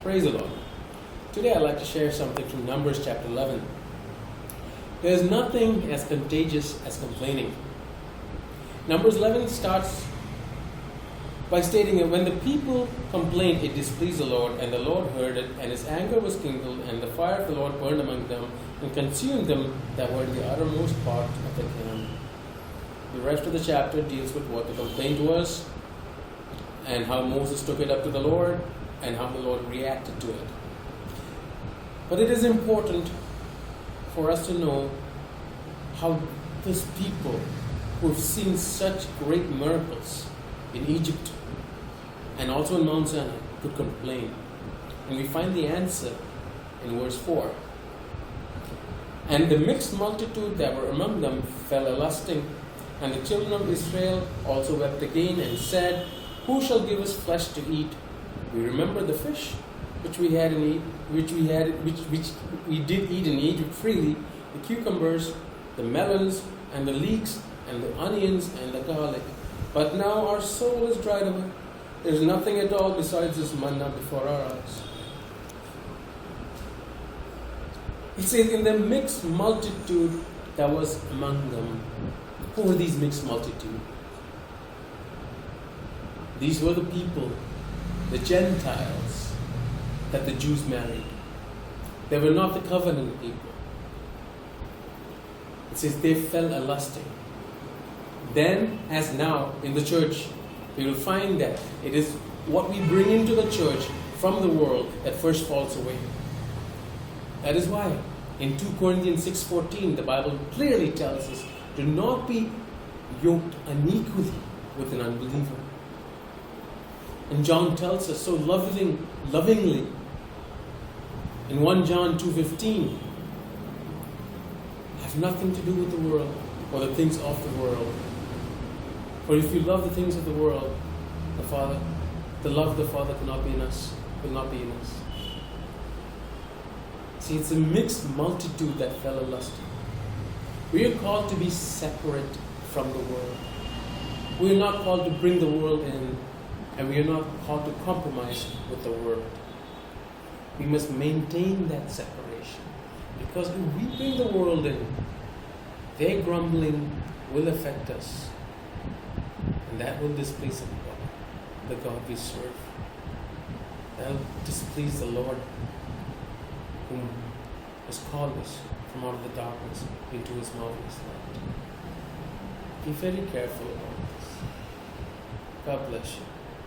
Praise the Lord. Today I'd like to share something from Numbers chapter 11. There is nothing as contagious as complaining. Numbers 11 starts by stating that when the people complained, it displeased the Lord, and the Lord heard it, and his anger was kindled, and the fire of the Lord burned among them, and consumed them that were in the uttermost part of the camp. The rest of the chapter deals with what the complaint was, and how Moses took it up to the Lord, and how the Lord reacted to it. But it is important for us to know how these people who have seen such great miracles in Egypt and also in Mount Sinai could complain. And we find the answer in verse 4. And the mixed multitude that were among them fell a lusting, and the children of Israel also wept again and said, Who shall give us flesh to eat? We remember the fish which we did eat in Egypt freely, the cucumbers, the melons, and the leeks, and the onions, and the garlic. But now our soul is dried away. There is nothing at all besides this manna before our eyes. It says, in the mixed multitude that was among them. Who were these mixed multitude? These were the people, the Gentiles, that the Jews married. They were not the covenant people. It says they fell a lusting. Then, as now, in the church, we will find that it is what we bring into the church from the world that first falls away. That is why in 2 Corinthians 6:14, the Bible clearly tells us, do not be yoked unequally with an unbeliever. And John tells us so lovingly in 1 John 2:15, have nothing to do with the world or the things of the world. For if you love the things of the world, the love of the Father cannot be in us, will not be in us. See, it's a mixed multitude that fell a lusting. We are called to be separate from the world. We are not called to bring the world in, and we are not called to compromise with the world. We must maintain that separation, because if we bring the world in, their grumbling will affect us. And that will displease the God we serve. That will displease the Lord whom has called us from out of the darkness into his marvelous light. Be very careful about this. God bless you.